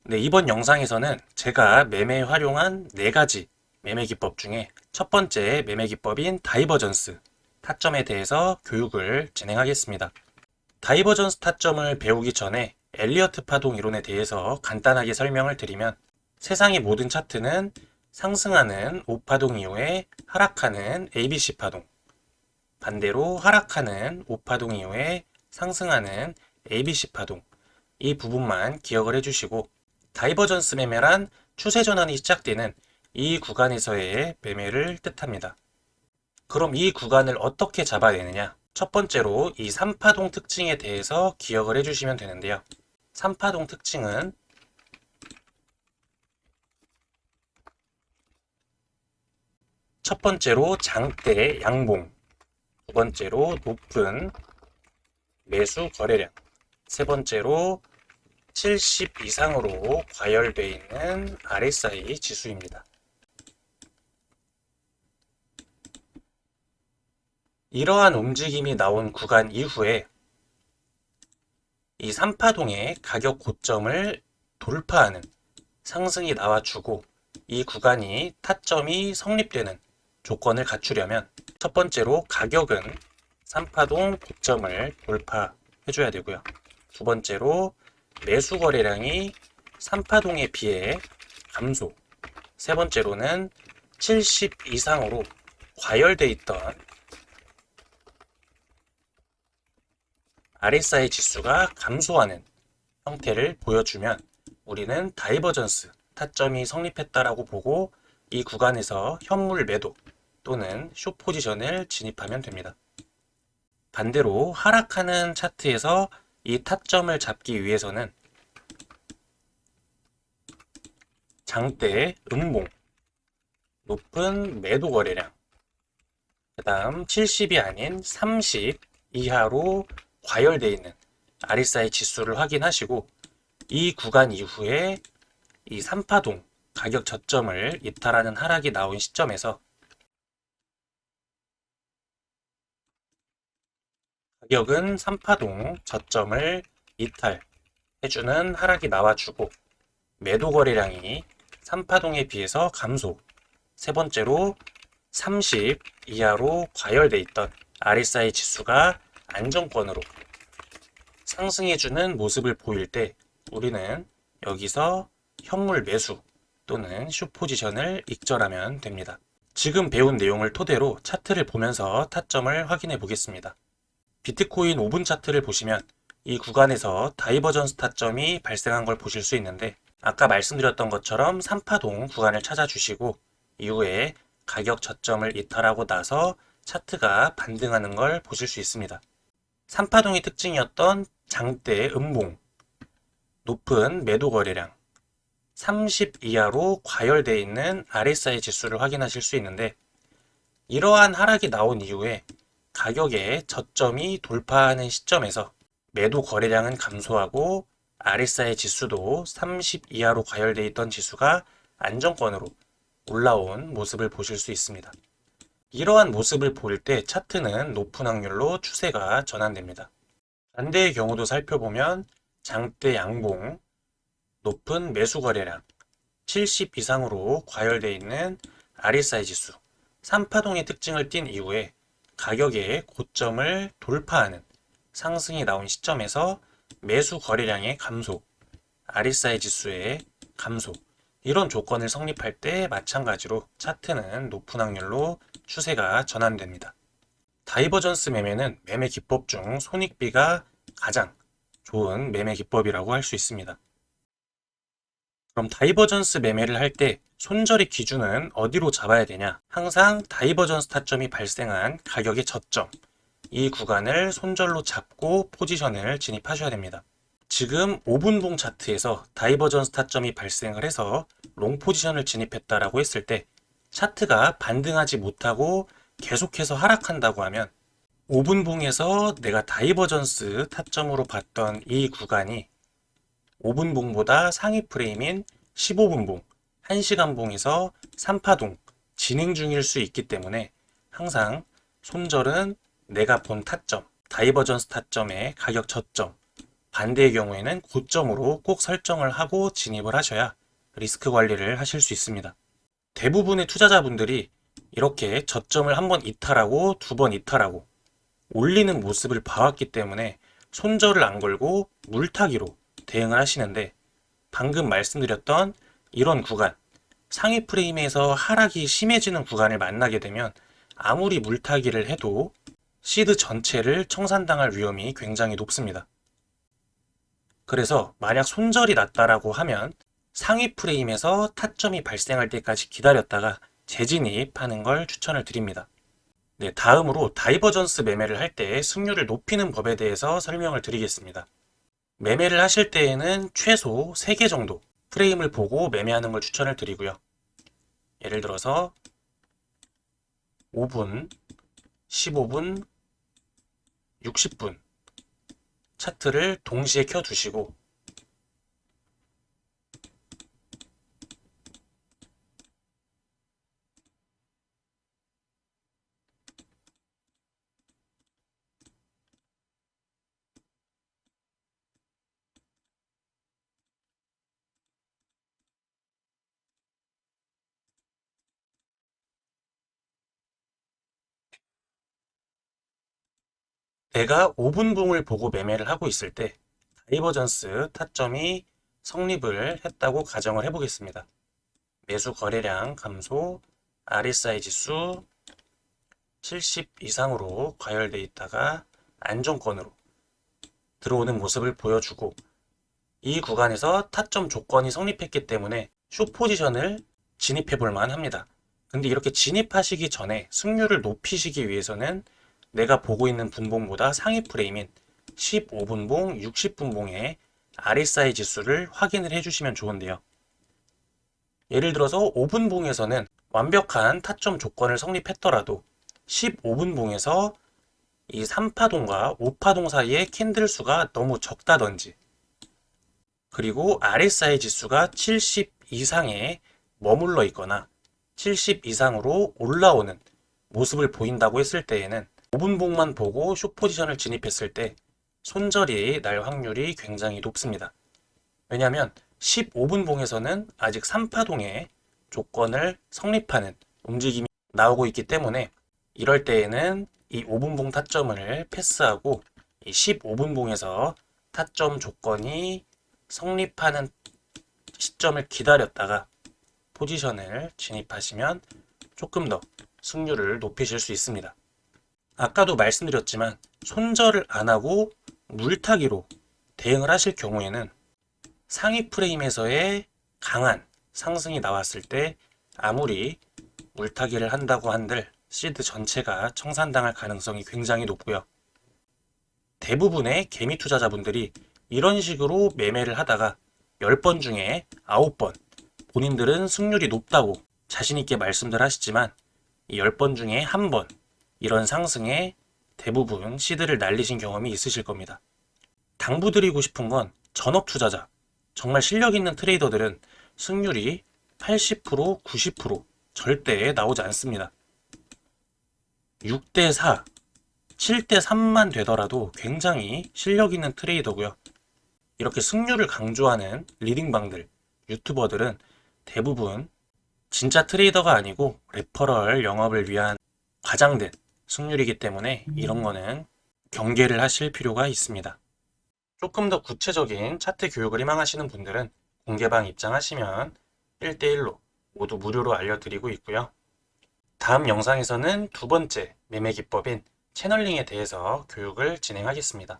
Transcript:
네, 이번 영상에서는 제가 매매에 활용한 4가지 매매 기법 중에 첫 번째 매매 기법인 다이버전스 타점에 대해서 교육을 진행하겠습니다. 다이버전스 타점을 배우기 전에 엘리어트 파동 이론에 대해서 간단하게 설명을 드리면 세상의 모든 차트는 상승하는 O파동 이후에 하락하는 ABC 파동, 반대로 하락하는 O파동 이후에 상승하는 ABC 파동, 이 부분만 기억을 해주시고 다이버전스 매매란 추세 전환이 시작되는 이 구간에서의 매매를 뜻합니다. 그럼 이 구간을 어떻게 잡아내느냐? 첫 번째로 이 3파동 특징에 대해서 기억을 해주시면 되는데요. 3파동 특징은 첫 번째로 장대 양봉, 두 번째로 높은 매수 거래량, 세 번째로 70 이상으로 과열되어 있는 RSI 지수입니다. 이러한 움직임이 나온 구간 이후에 이 3파동의 가격 고점을 돌파하는 상승이 나와주고 이 구간이 타점이 성립되는 조건을 갖추려면 첫 번째로 가격은 3파동 고점을 돌파해줘야 되고요. 두 번째로 매수 거래량이 3파동에 비해 감소, 세 번째로는 70 이상으로 과열돼 있던 RSI 지수가 감소하는 형태를 보여주면 우리는 다이버전스 타점이 성립했다라고 보고 이 구간에서 현물 매도 또는 숏 포지션을 진입하면 됩니다. 반대로 하락하는 차트에서 이 타점을 잡기 위해서는 장대 음봉, 높은 매도 거래량, 그 다음 70이 아닌 30 이하로 과열되어 있는 RSI 지수를 확인하시고 이 구간 이후에 이 3파동 가격 저점을 이탈하는 하락이 나온 시점에서 가격은 3파동 저점을 이탈해주는 하락이 나와주고 매도 거래량이 3파동에 비해서 감소, 세 번째로 30 이하로 과열돼 있던 RSI 지수가 안정권으로 상승해주는 모습을 보일 때 우리는 여기서 현물 매수 또는 숏 포지션을 익절하면 됩니다. 지금 배운 내용을 토대로 차트를 보면서 타점을 확인해 보겠습니다. 비트코인 5분 차트를 보시면 이 구간에서 다이버전스 타점이 발생한 걸 보실 수 있는데 아까 말씀드렸던 것처럼 3파동 구간을 찾아주시고 이후에 가격 저점을 이탈하고 나서 차트가 반등하는 걸 보실 수 있습니다. 3파동의 특징이었던 장대 음봉, 높은 매도 거래량, 30 이하로 과열되어 있는 RSI 지수를 확인하실 수 있는데 이러한 하락이 나온 이후에 가격의 저점이 돌파하는 시점에서 매도 거래량은 감소하고 RSI 지수도 30 이하로 과열되어 있던 지수가 안정권으로 올라온 모습을 보실 수 있습니다. 이러한 모습을 볼 때 차트는 높은 확률로 추세가 전환됩니다. 반대의 경우도 살펴보면 장대 양봉, 높은 매수 거래량, 70 이상으로 과열되어 있는 RSI 지수, 3파동의 특징을 띈 이후에 가격의 고점을 돌파하는 상승이 나온 시점에서 매수 거래량의 감소, RSI 지수의 감소, 이런 조건을 성립할 때 마찬가지로 차트는 높은 확률로 추세가 전환됩니다. 다이버전스 매매는 매매 기법 중 손익비가 가장 좋은 매매 기법이라고 할 수 있습니다. 그럼 다이버전스 매매를 할 때 손절의 기준은 어디로 잡아야 되냐? 항상 다이버전스 타점이 발생한 가격의 저점, 이 구간을 손절로 잡고 포지션을 진입하셔야 됩니다. 지금 5분봉 차트에서 다이버전스 타점이 발생을 해서 롱 포지션을 진입했다라고 했을 때 차트가 반등하지 못하고 계속해서 하락한다고 하면 5분봉에서 내가 다이버전스 타점으로 봤던 이 구간이 5분봉보다 상위 프레임인 15분봉, 1시간봉에서 3파동 진행 중일 수 있기 때문에 항상 손절은 내가 본 타점, 다이버전스 타점의 가격 저점, 반대의 경우에는 고점으로 꼭 설정을 하고 진입을 하셔야 리스크 관리를 하실 수 있습니다. 대부분의 투자자분들이 이렇게 저점을 한 번 이탈하고 두 번 이탈하고 올리는 모습을 봐왔기 때문에 손절을 안 걸고 물타기로 대응을 하시는데, 방금 말씀드렸던 이런 구간, 상위 프레임에서 하락이 심해지는 구간을 만나게 되면 아무리 물타기를 해도 시드 전체를 청산당할 위험이 굉장히 높습니다. 그래서 만약 손절이 났다라고 하면 상위 프레임에서 타점이 발생할 때까지 기다렸다가 재진입하는 걸 추천을 드립니다. 네, 다음으로 다이버전스 매매를 할 때 승률을 높이는 법에 대해서 설명을 드리겠습니다. 매매를 하실 때에는 최소 3개 정도 프레임을 보고 매매하는 걸 추천을 드리고요. 예를 들어서 5분, 15분, 60분 차트를 동시에 켜두시고 내가 5분봉을 보고 매매를 하고 있을 때 다이버전스 타점이 성립을 했다고 가정을 해보겠습니다. 매수 거래량 감소, RSI 지수 70 이상으로 과열돼 있다가 안정권으로 들어오는 모습을 보여주고, 이 구간에서 타점 조건이 성립했기 때문에 숏 포지션을 진입해 볼 만합니다. 근데 이렇게 진입하시기 전에 승률을 높이시기 위해서는 내가 보고 있는 분봉보다 상위 프레임인 15분봉, 60분봉의 RSI 지수를 확인을 해주시면 좋은데요. 예를 들어서 5분봉에서는 완벽한 타점 조건을 성립했더라도 15분봉에서 이 3파동과 5파동 사이의 캔들 수가 너무 적다든지, 그리고 RSI 지수가 70 이상에 머물러 있거나 70 이상으로 올라오는 모습을 보인다고 했을 때에는 5분봉만 보고 숏 포지션을 진입했을 때 손절이 날 확률이 굉장히 높습니다. 왜냐하면 15분봉에서는 아직 3파동의 조건을 성립하는 움직임이 나오고 있기 때문에 이럴 때에는 이 5분봉 타점을 패스하고 이 15분봉에서 타점 조건이 성립하는 시점을 기다렸다가 포지션을 진입하시면 조금 더 승률을 높이실 수 있습니다. 아까도 말씀드렸지만 손절을 안 하고 물타기로 대응을 하실 경우에는 상위 프레임에서의 강한 상승이 나왔을 때 아무리 물타기를 한다고 한들 시드 전체가 청산당할 가능성이 굉장히 높고요. 대부분의 개미 투자자분들이 이런 식으로 매매를 하다가 10번 중에 9번 본인들은 승률이 높다고 자신있게 말씀들 하시지만 이 10번 중에 1번 이런 상승에 대부분 시드를 날리신 경험이 있으실 겁니다. 당부드리고 싶은 건 전업 투자자, 정말 실력 있는 트레이더들은 승률이 80%, 90% 절대 나오지 않습니다. 6대 4, 7대 3만 되더라도 굉장히 실력 있는 트레이더고요. 이렇게 승률을 강조하는 리딩방들, 유튜버들은 대부분 진짜 트레이더가 아니고 레퍼럴 영업을 위한 과장된 승률이기 때문에 이런 거는 경계를 하실 필요가 있습니다. 조금 더 구체적인 차트 교육을 희망하시는 분들은 공개방 입장하시면 1대1로 모두 무료로 알려드리고 있고요. 다음 영상에서는 두 번째 매매 기법인 채널링에 대해서 교육을 진행하겠습니다.